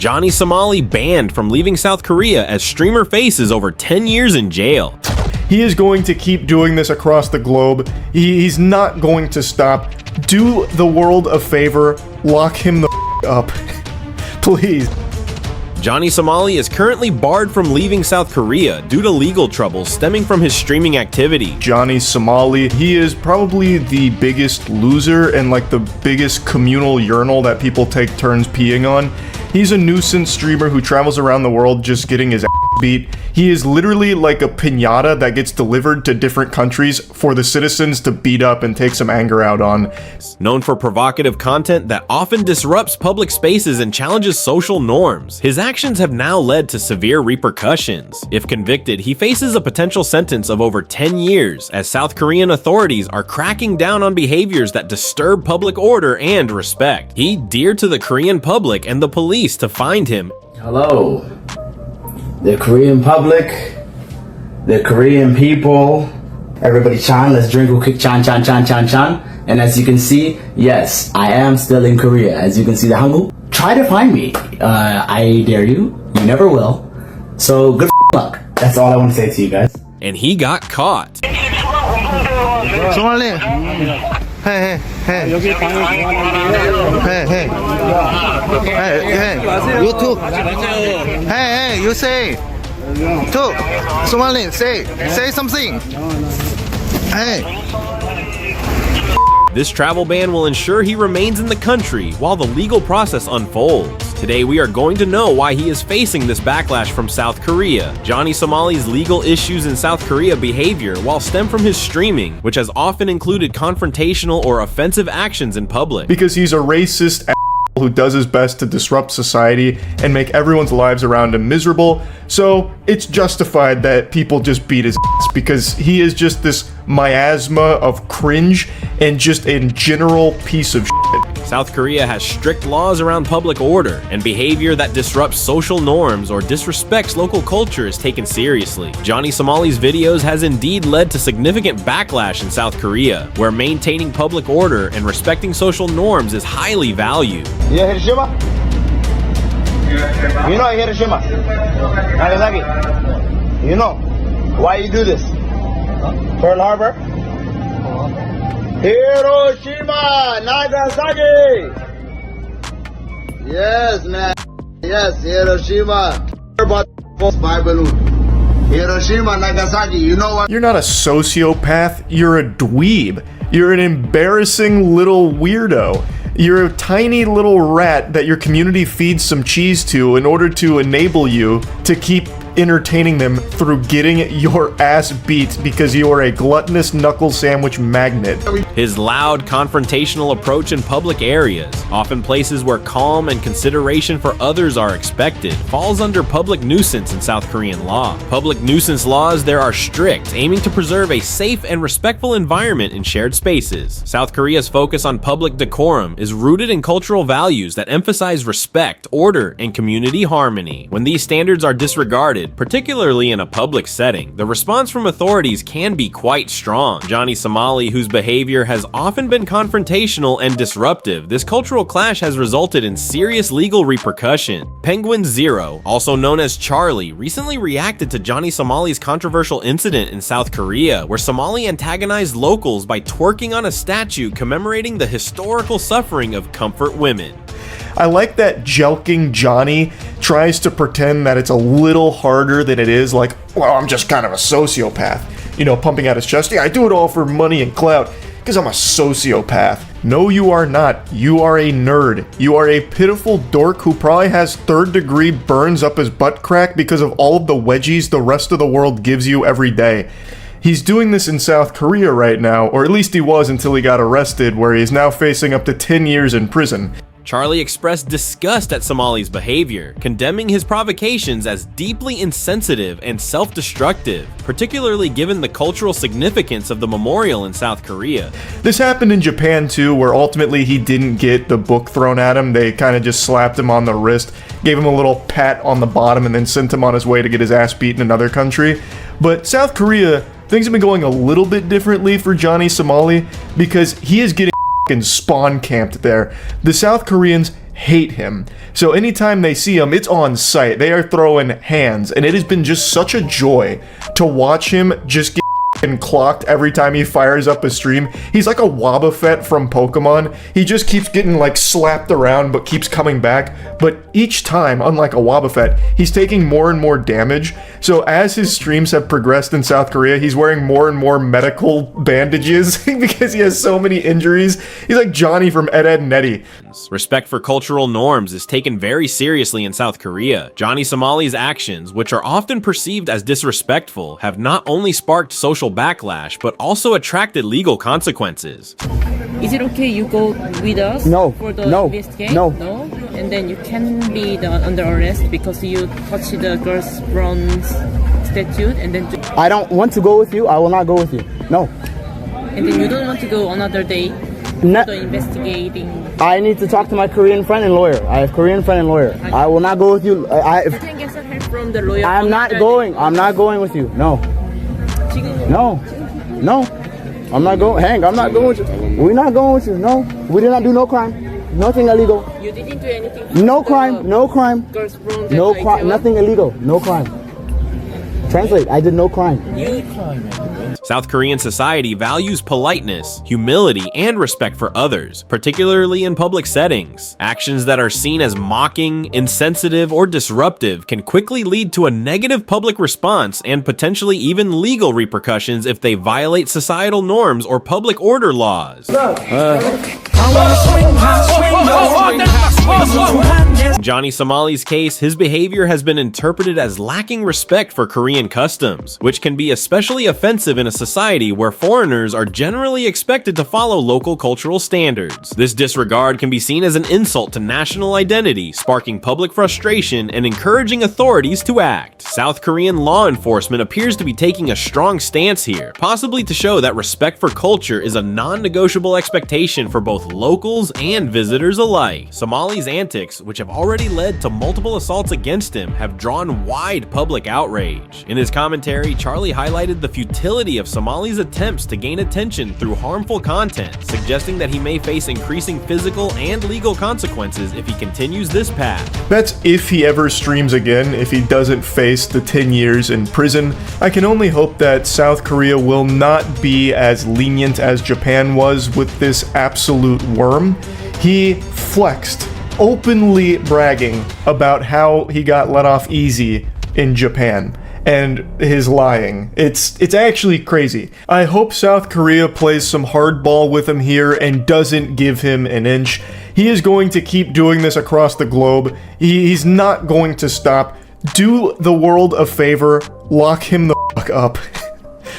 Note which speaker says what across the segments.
Speaker 1: Johnny Somali banned from leaving South Korea as streamer faces over 10 years in jail.
Speaker 2: He is going to keep doing this across the globe. He's not going to stop. Do the world a favor. Lock him the up. Please.
Speaker 1: Johnny Somali is currently barred from leaving South Korea due to legal troubles stemming from his streaming activity.
Speaker 2: Johnny Somali, he is probably the biggest loser and like the biggest communal urinal that people take turns peeing on. He's a nuisance streamer who travels around the world just getting his ass beat. He is literally like a piñata that gets delivered to different countries for the citizens to beat up and take some anger out on.
Speaker 1: Known for provocative content that often disrupts public spaces and challenges social norms, his actions have now led to severe repercussions. If convicted, he faces a potential sentence of over 10 years, as South Korean authorities are cracking down on behaviors that disturb public order and respect. He dared to the Korean public and the police to find him.
Speaker 3: Hello, the Korean public, the Korean people, everybody chan, let's drink real quick, chan chan chan chan chan. And as you can see, yes, I am still in Korea. As you can see, the Hangul, try to find me. I dare you, you never will. So good luck. That's all I want to say to you guys.
Speaker 1: And he got caught.
Speaker 4: Somali. Hey, hey, hey. Hey, hey. Hey, hey. You too. Hey, hey, you say. Too. Somali, say something. Hey.
Speaker 1: This travel ban will ensure he remains in the country while the legal process unfolds. Today we are going to know why he is facing this backlash from South Korea. Johnny Somali's legal issues in South Korea behavior while stem from his streaming, which has often included confrontational or offensive actions in public.
Speaker 2: Because he's a racist who does his best to disrupt society and make everyone's lives around him miserable, so it's justified that people just beat his ass because he is just this miasma of cringe and just a general piece of shit.
Speaker 1: South Korea has strict laws around public order, and behavior that disrupts social norms or disrespects local culture is taken seriously. Johnny Somali's videos has indeed led to significant backlash in South Korea, where maintaining public order and respecting social norms is highly valued.
Speaker 5: You know Hiroshima? You know Hiroshima? Nagasaki? You know why you do this? Pearl Harbor? Hiroshima, Nagasaki! Yes, man. Yes, Hiroshima. About spy balloon. Hiroshima, Nagasaki, you know what?
Speaker 2: You're not a sociopath, you're a dweeb. You're an embarrassing little weirdo. You're a tiny little rat that your community feeds some cheese to in order to enable you to keep entertaining them through getting your ass beat because you are a gluttonous knuckle sandwich magnet.
Speaker 1: His loud, confrontational approach in public areas, often places where calm and consideration for others are expected, falls under public nuisance in South Korean law. Public nuisance laws there are strict, aiming to preserve a safe and respectful environment in shared spaces. South Korea's focus on public decorum is rooted in cultural values that emphasize respect, order, and community harmony. When these standards are disregarded, particularly in a public setting, the response from authorities can be quite strong. Johnny Somali, whose behavior has often been confrontational and disruptive, this cultural clash has resulted in serious legal repercussion. Penguinz0, also known as Charlie, recently reacted to Johnny Somali's controversial incident in South Korea, where Somali antagonized locals by twerking on a statue commemorating the historical suffering of comfort women.
Speaker 2: I like that jelking Johnny tries to pretend that it's a little harder than it is, like, well, I'm just kind of a sociopath. You know, pumping out his chest, yeah, I do it all for money and clout, because I'm a sociopath. No, you are not. You are a nerd. You are a pitiful dork who probably has third-degree burns up his butt crack because of all of the wedgies the rest of the world gives you every day. He's doing this in South Korea right now, or at least he was until he got arrested, where he is now facing up to 10 years in prison.
Speaker 1: Charlie expressed disgust at Somali's behavior, condemning his provocations as deeply insensitive and self-destructive, particularly given the cultural significance of the memorial in South Korea.
Speaker 2: This happened in Japan too, where ultimately he didn't get the book thrown at him. They kind of just slapped him on the wrist, gave him a little pat on the bottom, and then sent him on his way to get his ass beat in another country. But South Korea, things have been going a little bit differently for Johnny Somali because he is getting spawn camped there. The South Koreans hate him. So anytime they see him, it's on sight. They are throwing hands, and it has been just such a joy to watch him just get clocked every time he fires up a stream. He's like a Wobbuffet from Pokemon. He just keeps getting like slapped around but keeps coming back. But each time, unlike a Wobbuffet, he's taking more and more damage. So as his streams have progressed in South Korea, he's wearing more and more medical bandages because he has so many injuries. He's like Johnny from Ed, Edd n Eddy.
Speaker 1: Respect for cultural norms is taken very seriously in South Korea. Johnny Somali's actions, which are often perceived as disrespectful, have not only sparked social backlash, but also attracted legal consequences.
Speaker 6: Is it okay you go with us
Speaker 3: No.
Speaker 6: for the
Speaker 3: No.
Speaker 6: investigation?
Speaker 3: No.
Speaker 6: No? And then you can be under arrest because you touched the girl's bronze statue and then
Speaker 3: I don't want to go with you. I will not go with you. No.
Speaker 6: and then you don't want to go another day
Speaker 3: No.
Speaker 6: for the investigating.
Speaker 3: I need to talk to my Korean friend and lawyer. I have Korean friend and lawyer. I will not go with you.
Speaker 6: You can get some help from the lawyer.
Speaker 3: I'm not going. I'm not going with you. No.
Speaker 6: 지금
Speaker 3: No. No. I'm not going. Hank, I'm not going with you. We're not going with you. No. We did not do no crime. Nothing illegal.
Speaker 6: you didn't do anything.
Speaker 3: No crime. No crime.
Speaker 6: Girl's bronze.
Speaker 3: No crime. Nothing illegal. No crime. Translate. I did no crime.
Speaker 1: South Korean society values politeness, humility, and respect for others, particularly in public settings. Actions that are seen as mocking, insensitive, or disruptive can quickly lead to a negative public response and potentially even legal repercussions if they violate societal norms or public order laws. In Johnny Somali's case, his behavior has been interpreted as lacking respect for Korean customs, which can be especially offensive in a society where foreigners are generally expected to follow local cultural standards. This disregard can be seen as an insult to national identity, sparking public frustration and encouraging authorities to act. South Korean law enforcement appears to be taking a strong stance here, possibly to show that respect for culture is a non-negotiable expectation for both locals and visitors alike. Somali's antics, which have already led to multiple assaults against him, have drawn wide public outrage. In his commentary, Charlie highlighted the futility of Somali's attempts to gain attention through harmful content, suggesting that he may face increasing physical and legal consequences if he continues this path.
Speaker 2: That's if he ever streams again, if he doesn't face the 10 years in prison. I can only hope that South Korea will not be as lenient as Japan was with this absolute worm. He flexed, openly bragging about how he got let off easy in Japan and his lying. It's actually crazy. I hope South Korea plays some hardball with him here and doesn't give him an inch. He is going to keep doing this across the globe. He's not going to stop. Do the world a favor, lock him the fuck up.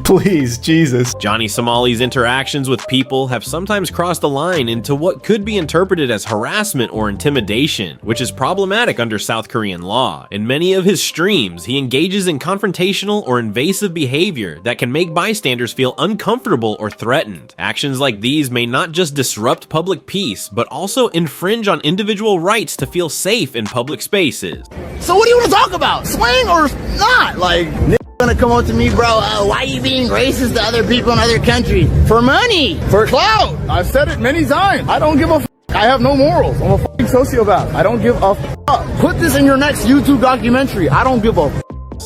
Speaker 2: Please, Jesus.
Speaker 1: Johnny Somali's interactions with people have sometimes crossed a line into what could be interpreted as harassment or intimidation, which is problematic under South Korean law. In many of his streams, he engages in confrontational or invasive behavior that can make bystanders feel uncomfortable or threatened. Actions like these may not just disrupt public peace, but also infringe on individual rights to feel safe in public spaces.
Speaker 3: So what do you want to talk about? Swing or not? Like, gonna come up to me, bro, why are you being racist to other people in other countries? For money! For clout! I've said it many times. I don't give a f***. I have no morals. I'm a f***ing sociopath. I don't give a f***. Put this in your next YouTube documentary. I don't give a f***.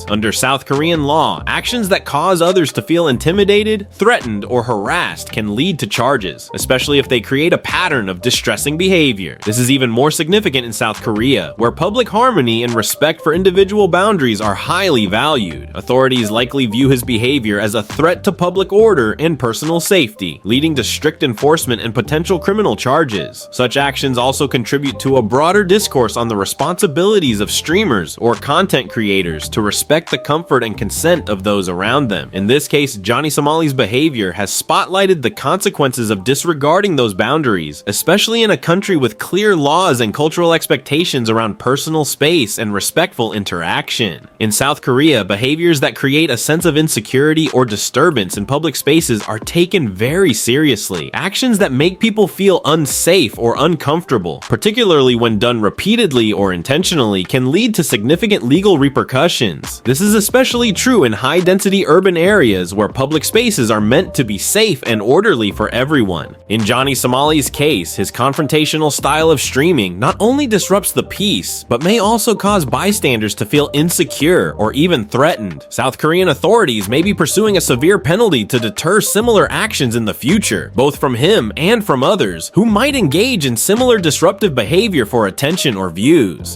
Speaker 1: Under South Korean law, actions that cause others to feel intimidated, threatened, or harassed can lead to charges, especially if they create a pattern of distressing behavior. This is even more significant in South Korea, where public harmony and respect for individual boundaries are highly valued. Authorities likely view his behavior as a threat to public order and personal safety, leading to strict enforcement and potential criminal charges. Such actions also contribute to a broader discourse on the responsibilities of streamers or content creators to respect the comfort and consent of those around them. In this case, Johnny Somali's behavior has spotlighted the consequences of disregarding those boundaries, especially in a country with clear laws and cultural expectations around personal space and respectful interaction. In South Korea, behaviors that create a sense of insecurity or disturbance in public spaces are taken very seriously. Actions that make people feel unsafe or uncomfortable, particularly when done repeatedly or intentionally, can lead to significant legal repercussions. spaces. This is especially true in high-density urban areas where public spaces are meant to be safe and orderly for everyone. In Johnny Somali's case, his confrontational style of streaming not only disrupts the peace, but may also cause bystanders to feel insecure or even threatened. South Korean authorities may be pursuing a severe penalty to deter similar actions in the future, both from him and from others who might engage in similar disruptive behavior for attention or views.